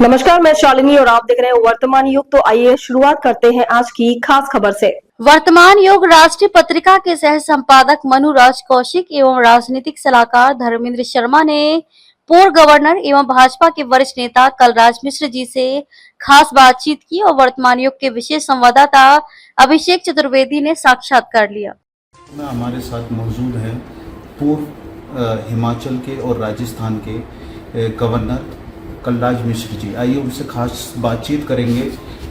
नमस्कार, मैं शालिनी और आप देख रहे हैं वर्तमान युग। तो आइए शुरुआत करते हैं आज की खास खबर से। वर्तमान युग राष्ट्रीय पत्रिका के सह संपादक मनुराज कौशिक एवं राजनीतिक सलाहकार धर्मेंद्र शर्मा ने पूर्व गवर्नर एवं भाजपा के वरिष्ठ नेता कलराज मिश्र जी से खास बातचीत की और वर्तमान युग के विशेष संवाददाता अभिषेक चतुर्वेदी ने साक्षात्कार लिया। हमारे साथ मौजूद है पूर्व हिमाचल के और राजस्थान के गवर्नर कलराज मिश्र जी। आइए उनसे खास बातचीत करेंगे।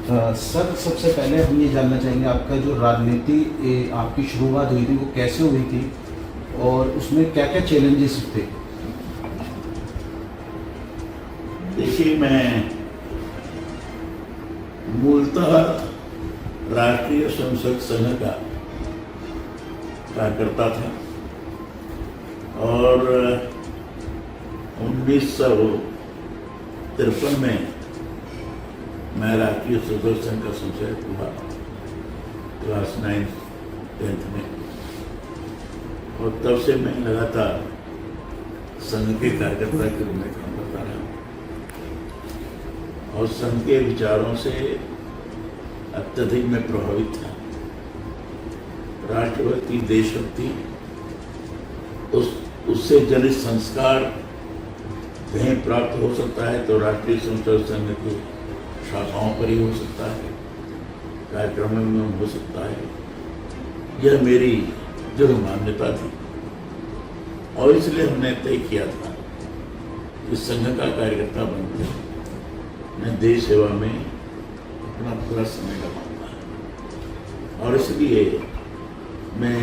सर, सबसे पहले हम ये जानना चाहेंगे आपका जो राजनीति आपकी शुरुआत हुई थी वो कैसे हुई थी और उसमें क्या क्या चैलेंजेस थे? देखिए, मैं मूलतः राष्ट्रीय संसद संघ का कार्यकर्ता था और 1953 में मैं राष्ट्रीय संसद संघ का सदस्य हुआ क्लास 9th में, और तब से मैं लगातार संघ के कार्यकर्ता के रूप में काम करता रहा और संघ के विचारों से अत्यधिक मैं प्रभावित था। राष्ट्रभक्ति, देशभक्ति, उससे जनित संस्कार कहीं प्राप्त हो सकता है तो राष्ट्रीय संसद संघ की शाखाओं पर ही हो सकता है, कार्यक्रमों में हो सकता है। यह मेरी जो मान्यता थी और इसलिए हमने तय किया था कि संघ का कार्यकर्ता बनकर मैं देश सेवा में अपना पूरा समय लगाऊंगा। और इसलिए मैं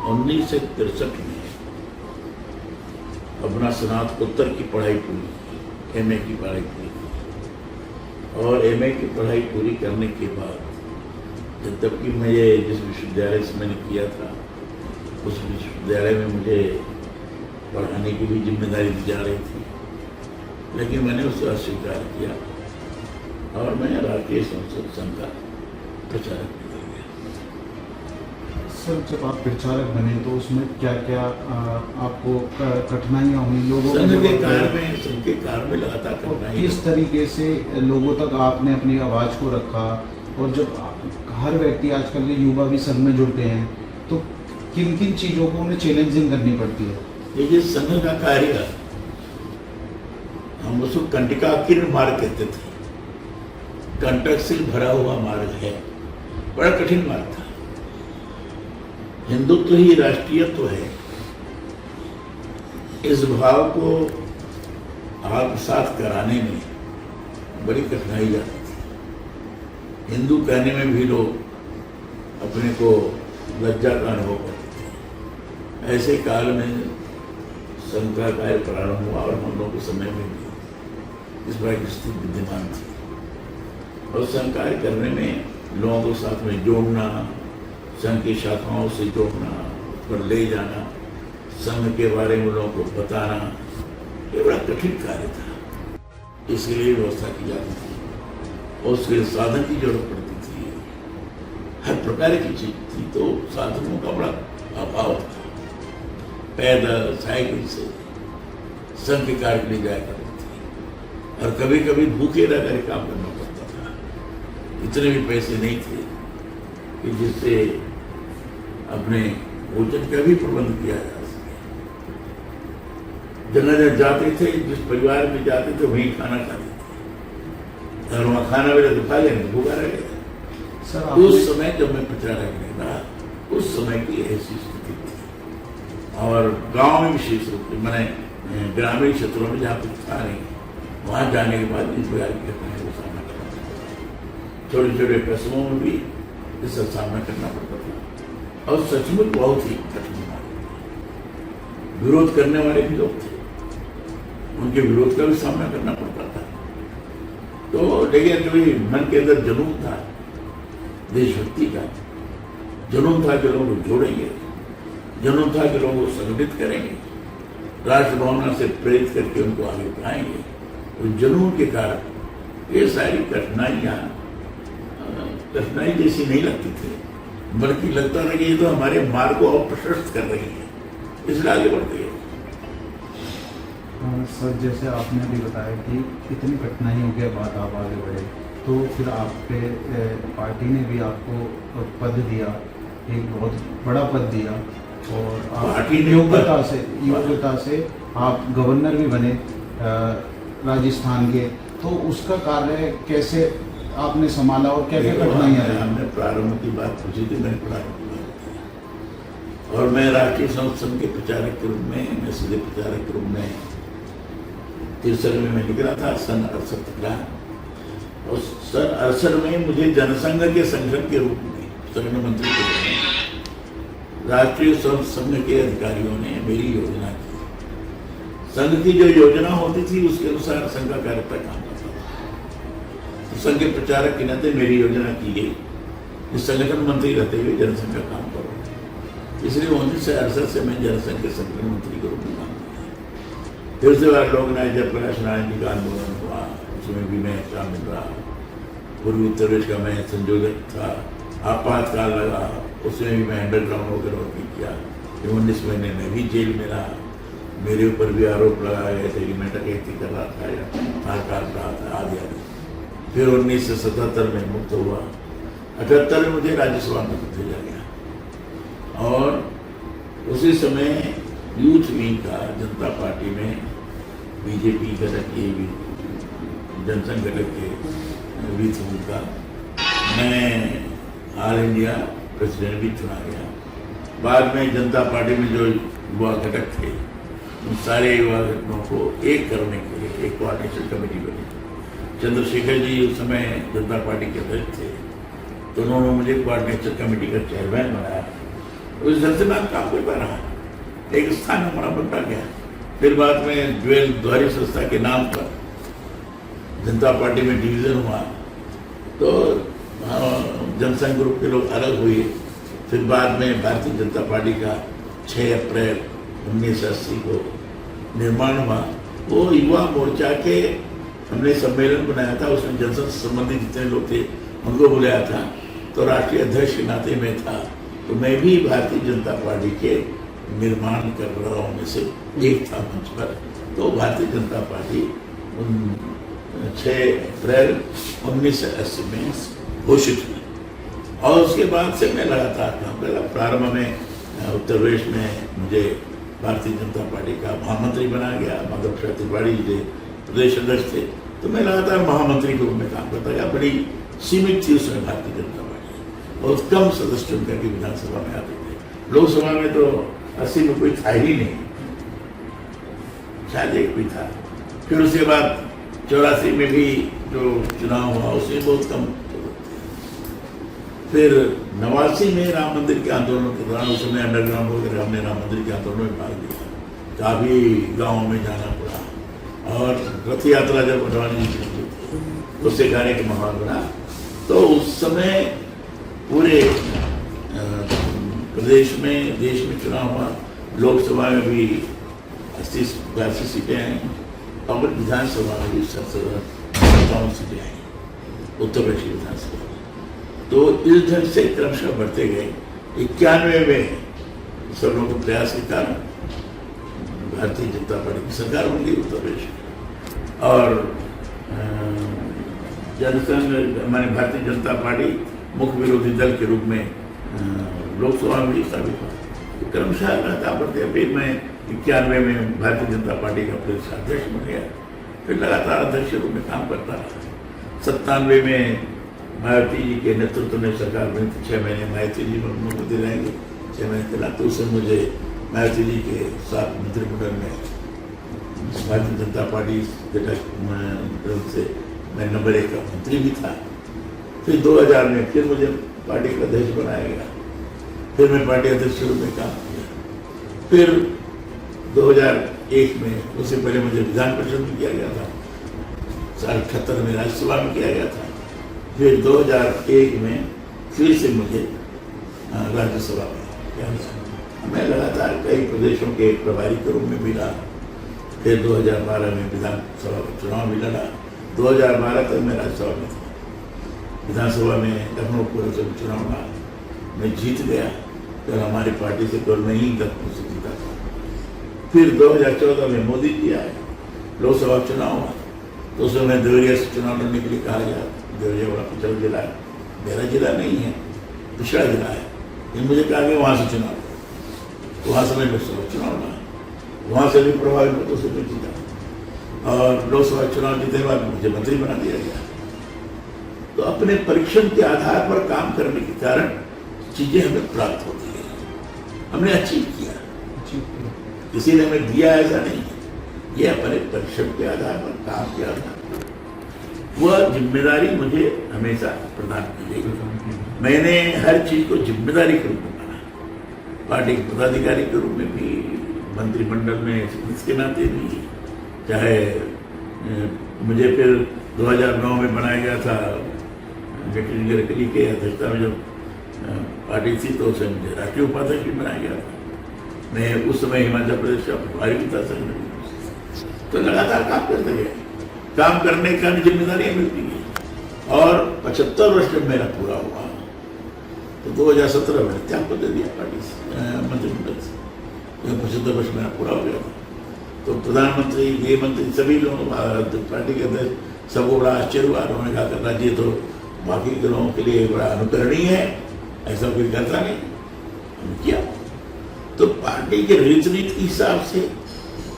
1963 में अपना स्नातकोत्तर की पढ़ाई पूरी की, एमए की पढ़ाई पूरी की, और एमए की पढ़ाई पूरी करने के बाद जबकि मैं ये जिस विश्वविद्यालय से मैंने किया था उस विश्वविद्यालय में मुझे पढ़ाने की भी जिम्मेदारी दी जा रही थी, लेकिन मैंने उसे अस्वीकार किया और मैं राष्ट्रीय संसद संघ का प्रचारक निकल गया। सर, जब आप प्रचारक बने तो उसमें क्या क्या आपको कठिनाइयाँ हुई? लोगों संघ के कार्य में लगातार कठिनाई। किस तरीके से लोगों तक आपने अपनी आवाज़ को रखा? और जब हर व्यक्ति आजकल के युवा भी संघ में जुड़ते हैं तो किन किन चीज़ों को उन्हें चैलेंजिंग करनी पड़ती है? देखिए, संघ का कार्य हम उसको कंटिकाकीर्ण मार्ग कहते थे। कंटक से भरा हुआ मार्ग है, बड़ा कठिन मार्ग था। हिंदुत्व ही राष्ट्रीयत्व है, इस भाव को आत्मसात कराने में बड़ी कठिनाई जाती थी। हिंदू कहने में भी लोग अपने को लज्जा का अनुभव करते थे। ऐसे काल में संघ का कार्य प्रारंभ हुआ और हम लोगों के समय में भी इस बार की स्थिति विद्यमान थी। और संघ कार्य करने में लोगों को साथ में जोड़ना, संघ की शाखाओं से जोड़ना, पर ले जाना, संघ के बारे में लोगों को बताना, ये बड़ा कठिन कार्य था। इसके लिए व्यवस्था की जाती थी और उसके साधन की जरूरत पड़ती थी। हर प्रकार की चीज थी तो साधनों का बड़ा अभाव था। पैदल, साइकिल से संघ के कार्य के लिए जाया करती थी और कभी कभी भूखे रह कर काम करना पड़ता था। इतने भी पैसे नहीं थे कि जिससे अपने भोजन का भी प्रबंध किया जा सके। जगह जाते थे, जिस परिवार में जाते थे वहीं खाना खाते थे, और वहाँ खाना मिला तो खा लेंगे, भूखा रह गया। उस समय जब मैं प्रचारक रहा, उस समय की ऐसी स्थिति थी। और गांव में विशेष रूप से मैंने ग्रामीण क्षेत्रों में जहाँ कुछ था नहीं, वहाँ जाने के बाद इस प्रकार की घटनाएं को सामना करना पड़ता। छोटे छोटे कस्बों में भी इसका सामना करना पड़ता था और सचमुच बहुत ही कठिन था। विरोध करने वाले भी लोग थे, उनके विरोध का भी सामना करना पड़ता था। तो लेकिन जो मन के अंदर जुनून था, देशभक्ति का जुनून था कि लोगों को जोड़ेंगे, जुनून था कि लोगों को संगठित करेंगे, राष्ट्र भावना से प्रेरित करके उनको आगे बढ़ाएंगे। तो जुनून के कारण ये सारी कठिनाई जैसी नहीं लगती थी, बल्कि लगता था कि ये तो हमारे मार्ग को और प्रशस्त कर रही है, इसलिए आगे बढ़ते हैं। सर, जैसे आपने अभी बताया कि इतनी कठिनाइयों के बाद आप आगे बढ़े, तो फिर आप पे पार्टी ने भी आपको पद दिया, एक बहुत बड़ा पद दिया, और पार्टी आप ने योग्यता से आप गवर्नर भी बने राजस्थान के। तो उसका कार्य कैसे आपने संभाला और क्या क्या कठिनाइयाँ रही? हमने प्रारंभ की बात पूछी थी, मैंने प्रारंभ की बात की। और मैं राष्ट्रीय संगठन के प्रचारक के रूप में, मैं सीधे प्रचारक के रूप में तिरसठ में मैं निकला था, सन 68 का। और सन 68 में मुझे जनसंघ के संगठन के रूप में, संगठन मंत्री के रूप में राष्ट्रीय संघ के अधिकारियों ने मेरी योजना की। संघ की जो योजना होती थी उसके अनुसार संघ का कार्यकर्ता काम करता था। तो संघ के प्रचारक के नाते मेरी योजना की गई कि संगठन मंत्री रहते हुए जनसंघ का काम करो। इसलिए 1968 से मैं जनसंघ के संगठन मंत्री के रूप में काम किया। फिर उसके बाद लोक नायक जयप्रकाश नारायण जी का आंदोलन हुआ, उसमें भी मैं शामिल रहा। पूर्वी उत्तर प्रदेश का मैं संयोजक था। आपातकाल लगा, उसमें भी मैं अंडरग्राउंड होकर वर्क किया। 19 महीने में भी जेल में रहा। मेरे ऊपर भी आरोप लगाए गए थे कि मैं डकैती कर रहा था या मार काट रहा था आदि आदि। फिर 1977 में मुक्त हुआ। 78 में मुझे राज्यसभा में भेजा गया और उसी समय यूथ विंग का जनता पार्टी में बीजेपी घटक के जनसंघ घटक के यूथ विंग का मैं ऑल इंडिया प्रेसिडेंट भी चुना गया। बाद में जनता पार्टी में जो युवा घटक थे उन सारे युवा घटकों को एक करने के लिए एक कोऑर्डिनेशन कमेटी बनी। चंद्रशेखर जी उस समय जनता पार्टी के अध्यक्ष थे, तो उन्होंने मुझे कोऑर्डिनेशन कमेटी का चेयरमैन बनाया। उस ढंग से मैं काम कर पा रहा, एक स्थान हमारा बनता गया। फिर बाद में ज्वेल द्वारी संस्था के नाम पर जनता पार्टी में डिवीजन हुआ, तो जनसंघ ग्रुप के लोग अलग हुए। फिर बाद में भारतीय जनता पार्टी का 6 अप्रैल 1980 को निर्माण हुआ। वो युवा मोर्चा के हमने सम्मेलन बनाया था, उसमें जनसंघ से संबंधित जितने लोग थे उनको बुलाया था। तो राष्ट्रीय अध्यक्ष के नाते में था, तो मैं भी भारतीय जनता पार्टी के निर्माण कर रहा में से एक था मंच पर। तो भारतीय जनता पार्टी 6 अप्रैल 1980 में घोषित हुई और उसके बाद से मैं लगातार काम कर रहा। प्रारंभ में उत्तर प्रदेश में मुझे भारतीय जनता पार्टी का महामंत्री बनाया गया। माधव प्रसाद त्रिपाठी जी प्रदेश अध्यक्ष थे, तो मैं लगातार महामंत्री के रूप में काम करता गया। बड़ी सीमित थी उसमें भारतीय जनता पार्टी, बहुत कम सदस्य चुन करके विधानसभा में आते थे। लोकसभा में तो 80 में कोई था ही नहीं, शायद एक भी था। फिर उसके बाद 84 में भी जो चुनाव हुआ उसमें बहुत कम। फिर 89 में राम मंदिर के आंदोलन के दौरान उस समय अंडरग्राउंड होकर हमने राम मंदिर के आंदोलन में भाग लिया। काफ़ी गाँव में जाना पड़ा और रथ यात्रा जब अडवाणी जी की उससे गाने का माहौल बना। तो उस समय पूरे प्रदेश में, देश में चुनाव हुआ। लोकसभा में भी 80-82 सीटें आई और विधानसभा में भी 57 सीटें आई, उत्तर प्रदेश की विधानसभा। तो इस ढंग से क्रमशः बढ़ते गए। 91 में सब लोगों के प्रयास के कारण भारतीय जनता पार्टी की सरकार बन गई उत्तर प्रदेश और जनसंघ माने भारतीय जनता पार्टी मुख्य विरोधी दल के रूप में लोकसभा में भी स्थापित हुआ। तो क्रमशः रहता बढ़ते। फिर मैं 91 में भारतीय जनता पार्टी का प्रदेश अध्यक्ष बन गया। फिर लगातार अध्यक्ष के रूप में काम करता रहा। 97 में मायावती जी के नेतृत्व में सरकार बनी थी। 6 महीने मायावती जी मुख्यमंत्री रहेंगे, 6 महीने के नाते उससे मुझे मायावती जी के साथ मंत्रिमंडल में भारतीय जनता पार्टी से मैं नंबर 1 का मंत्री भी था। फिर 2000 में फिर मुझे पार्टी का अध्यक्ष बनाया गया। फिर मैं पार्टी अध्यक्ष के रूप में काम किया। फिर 2001 में, उससे पहले मुझे विधान परिषद में किया गया था। 78 में राज्यसभा में किया गया था। फिर 2001 में फिर से मुझे राज्यसभा में किया गया। मैं लगातार कई प्रदेशों के प्रभारी के रूप में भी रहा। फिर 2012 में विधानसभा का चुनाव भी लड़ा। 2012 तक मैं राज्यसभा में था। विधानसभा में लखनऊ पूर्व से चुनाव लड़ा, मैं जीत गया। फिर हमारी पार्टी से केवल मैं ही लखनऊ से जीता था। फिर 2014 में मोदी जी आए लोकसभा चुनाव हुआ तो उसमें मैं देवरिया से चुनाव लड़ने के लिए कहा गया। देवरिया बड़ा पिछड़ा जिला है, मेरा जिला नहीं है, पिछड़ा जिला है, लेकिन मुझे कहा गया वहाँ से चुनाव लड़ो। वहाँ से मैं लोकसभा चुनाव लड़ा, वहाँ से भी प्रभावित मतों से मैं जीता और लोकसभा चुनाव जीतने के बाद मुझे मंत्री बना दिया गया। तो अपने परीक्षण के आधार पर काम करने के कारण चीजें हमें प्राप्त होती है, हमने अचीव किया, किसी ने हमें दिया ऐसा नहीं है, ये अपने परिश्रम के आधार पर काम के आधार पर वह जिम्मेदारी मुझे हमेशा प्रदान की गई। मैंने हर चीज को जिम्मेदारी के रूप में माना, पार्टी के पदाधिकारी के रूप में भी, मंत्रिमंडल में सदस्य के नाते भी, चाहे मुझे फिर 2009 में बनाया गया था गठबंधन के अध्यक्षता में जब पार्टी थी तो उसे मुझे राष्ट्रीय उपाध्यक्ष भी बनाया गया था। मैं उस समय हिमाचल प्रदेश का प्रभारी भी था संगठन, तो लगातार काम करते गए, काम करने का जिम्मेदारियां मिलती गई और 75 वर्ष जब मेरा पूरा हुआ तो 2017 में त्यागपत्र दे दिया पार्टी मंत्रिमंडल से। 75 वर्ष मेरा पूरा हो गया था तो प्रधानमंत्री, गृह मंत्री, सभी लोग, पार्टी के अध्यक्ष, सबको बड़ा आश्चर्य हुआ। उन्होंने कहा करना चाहिए तो बाकी के लोगों के लिए बड़ा अनुकरणीय है, ऐसा कोई करता नहीं, हमने किया। तो पार्टी के रीति के हिसाब से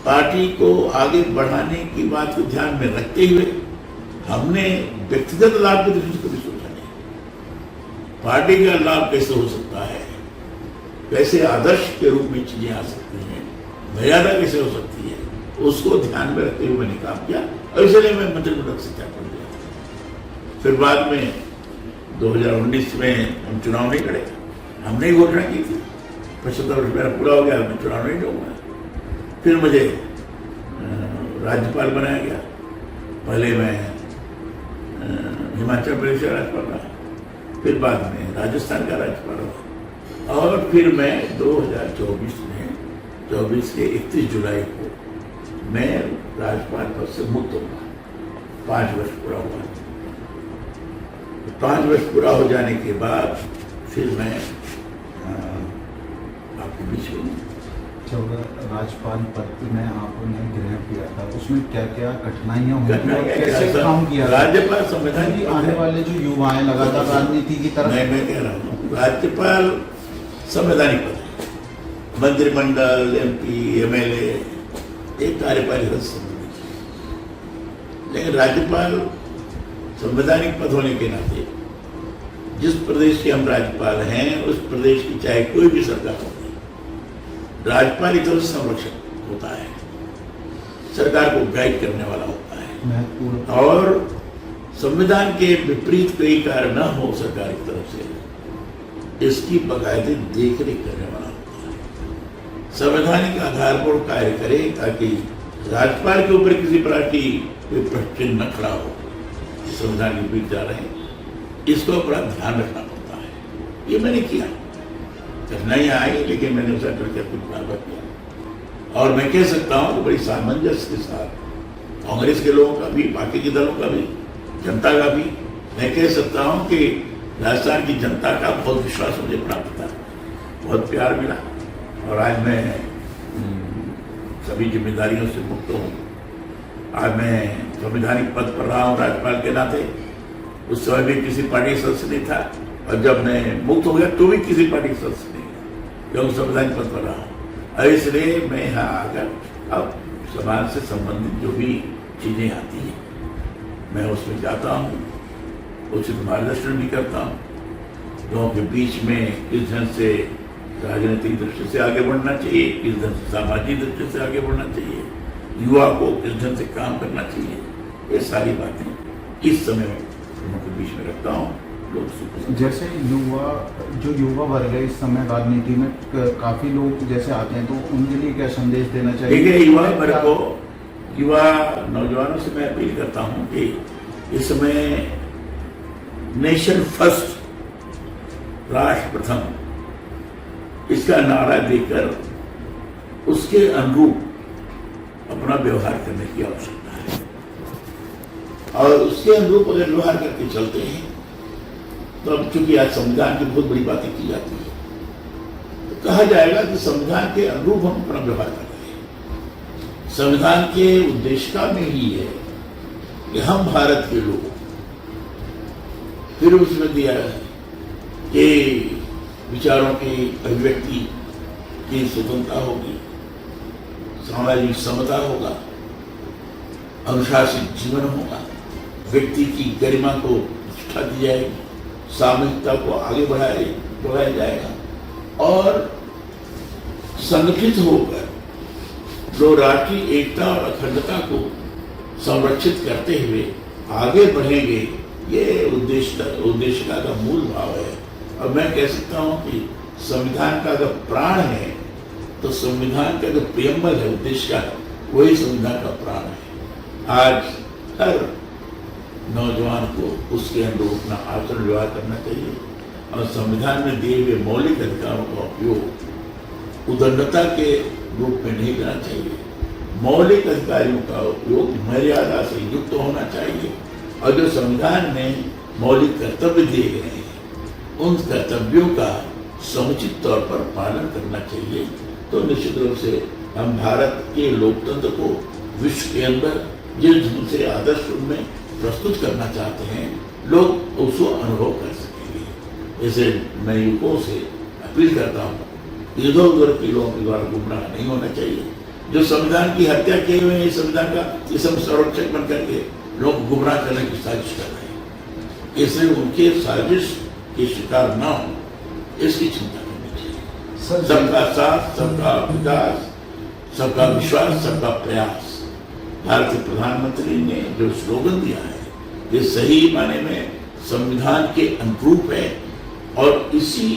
पार्टी को आगे बढ़ाने की बात को ध्यान में रखते हुए हमने व्यक्तिगत लाभ की दृष्टि से कभी सोचा नहीं। पार्टी का लाभ कैसे हो सकता है, कैसे आदर्श के रूप में चीजें आ सकती हैं, मर्यादा कैसे हो सकती है, उसको ध्यान में रखते हुए मैंने काम किया और इसलिए मैं मंत्रिमंडल से त्याग कर दिया। फिर बाद में 2019 में हम चुनाव नहीं लड़े, हमने ही घोषणा की थी 75 वर्ष मेरा पूरा हो गया, मैं चुनाव नहीं लड़ूंगा। फिर मुझे राज्यपाल बनाया गया, पहले मैं हिमाचल प्रदेश का राज्यपाल रहा, फिर बाद में राजस्थान का राज्यपाल रहा और फिर मैं 2024 में 24 के 31 जुलाई को मैं राज्यपाल पद से मुक्त होगा। 5 वर्ष पूरा हुआ, 5 वर्ष पूरा हो जाने के बाद फिर मैं आपके बीच में जब राज्यपाल पद में आपने ग्रहण किया था उसमें क्या क्या कठिनाइयां हुई और कैसे काम किया? राज्यपाल संविधान की आने वाले जो युवा हैं लगातार राजनीति की तरफ, मैं कह रहा हूँ राज्यपाल संवैधानिक पद है, मंत्रिमंडल, MP, MLA एक कार्यपालिका से संबंधित, लेकिन राज्यपाल संवैधानिक पद होने के नाते जिस प्रदेश के हम राज्यपाल हैं उस प्रदेश की चाहे कोई भी सरकार हो, राज्यपाल की तरफ से संरक्षक होता है, सरकार को गाइड करने वाला होता है और संविधान के विपरीत कोई कार्य न हो सरकार की तरफ से इसकी बाकायदे देखरेख करने वाला होता है। संवैधानिक आधार पर कार्य करे ताकि राज्यपाल के ऊपर किसी प्रकार की कोई प्रश्न न खड़ा हो, संविधान के विपरीत जा रहे हैं, इसको बड़ा ध्यान रखना पड़ता है। ये मैंने किया, कठिनाइयाँ आई लेकिन मैंने उसे करके मुकाबला किया और मैं कह सकता हूँ कि बड़ी सामंजस्य के साथ कांग्रेस के लोगों का भी, बाकी के दलों का भी, जनता का भी, मैं कह सकता हूँ कि राजस्थान की जनता का बहुत विश्वास मुझे प्राप्त था, बहुत प्यार मिला और आज मैं सभी जिम्मेदारियों से मुक्त हूँ। आज मैं संवैधानिक पद पर रहा हूँ राज्यपाल के नाते, उस समय भी किसी पार्टी का सदस्य नहीं था और जब मैं मुक्त हो गया तो भी किसी पार्टी का सदस्य नहीं, क्योंकि संवैधानिक पद पर रहा हूँ और इसलिए मैं यहाँ आकर अब समाज से संबंधित जो भी चीज़ें आती हैं मैं उसमें जाता हूँ, उचित मार्गदर्शन भी करता हूँ, लोगों के बीच में किस ढंग से राजनीतिक दृष्टि से आगे बढ़ना चाहिए, किस ढंग से सामाजिक दृष्टि से आगे बढ़ना चाहिए, युवा को किस ढंग से काम करना चाहिए, ये सारी बातें इस समय लोगों के बीच में रखता हूँ। जैसे युवा वर्ग है इस समय राजनीति में काफी लोग जैसे आते हैं तो उनके लिए क्या संदेश देना चाहिए? देखिए युवा वर्ग को, युवा नौजवानों से मैं अपील करता हूँ कि इस समय नेशन फर्स्ट, राष्ट्र प्रथम, इसका नारा देकर उसके अनुरूप अपना व्यवहार करने की आवश्यकता है और उसके अनुरूप अगर व्यवहार करके चलते हैं तो अब चूंकि आज संविधान की बहुत बड़ी बातें की जाती है तो कहा जाएगा कि संविधान के अनुरूप हम अपना व्यवहार कर रहे हैं। संविधान के उद्देशिका में ही है कि हम भारत के लोग, फिर उसमें दिया है कि विचारों की अभिव्यक्ति की स्वतंत्रता होगी, सामाजिक समता होगा, अनुशासित जीवन होगा, व्यक्ति की गरिमा को प्रतिष्ठा दी जाएगी, सामूहिकता को आगे बढ़ाया जाएगा और संगठित होकर जो राष्ट्रीय एकता और अखंडता को संरक्षित करते हुए आगे बढ़ेंगे, ये उद्देशिका का मूल भाव है। और मैं कह सकता हूँ कि संविधान का अगर प्राण है तो संविधान का जो प्रियम्बल है, उद्देशिका, वही संविधान का प्राण है। आज हर नौजवान को उसके अनुरूप अपना आचरण व्यवहार करना चाहिए और संविधान में दिए हुए मौलिक अधिकारों का उपयोग उदंडता के रूप में नहीं करना चाहिए। मौलिक अधिकारों का उपयोग मर्यादा से युक्त होना चाहिए और जो संविधान में मौलिक कर्तव्य दिए गए हैं, उन कर्तव्यों का समुचित तौर पर पालन करना चाहिए। तो निश्चित रूप से हम भारत के लोकतंत्र को विश्व के अंदर जिस ढंग से आदर्श रूप में प्रस्तुत करना चाहते हैं, लोग उसको अनुभव कर सकेंगे। इसे मैं युवकों से अपील करता हूँ, इधर उधर के लोगों के द्वारा गुमराह नहीं होना चाहिए। जो संविधान की हत्या किए हुए हैं, संविधान का ये सब संरक्षक बन करके लोग गुमराह करने की साजिश कर रहे हैं, इसलिए उनके साजिश के शिकार न हो, इसकी चिंता करनी चाहिए। सबका साथ, सबका विकास, सबका विश्वास, सबका प्रयास। भारत के प्रधानमंत्री ने जो स्लोगन दिया है, ये सही माने में संविधान के अनुरूप है और इसी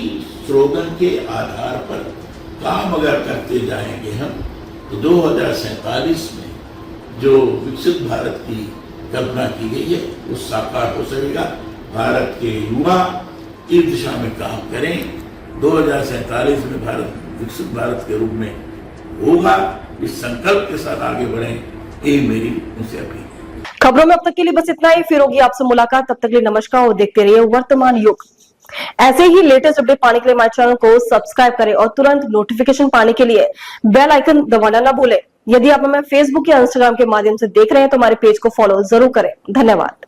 स्लोगन के आधार पर काम अगर करते जाएंगे हम, तो 2047 में जो विकसित भारत की कल्पना की गई है, वो साकार हो सकेगा। भारत के युवा इस दिशा में काम करें, 2047 में भारत विकसित भारत के रूप में होगा। इस संकल्प के साथ आगे बढ़ें, ये मेरी उनसे अपील है। खबरों में अब तक के लिए बस इतना ही। फिर होगी आपसे मुलाकात, तब तक के लिए नमस्कार और देखते रहिए वर्तमान युग। ऐसे ही लेटेस्ट अपडेट पाने के लिए हमारे चैनल को सब्सक्राइब करें और तुरंत नोटिफिकेशन पाने के लिए बेल आइकन दबाना ना भूलें। यदि आप हमें फेसबुक या इंस्टाग्राम के माध्यम से देख रहे हैं तो हमारे पेज को फॉलो जरूर करें। धन्यवाद।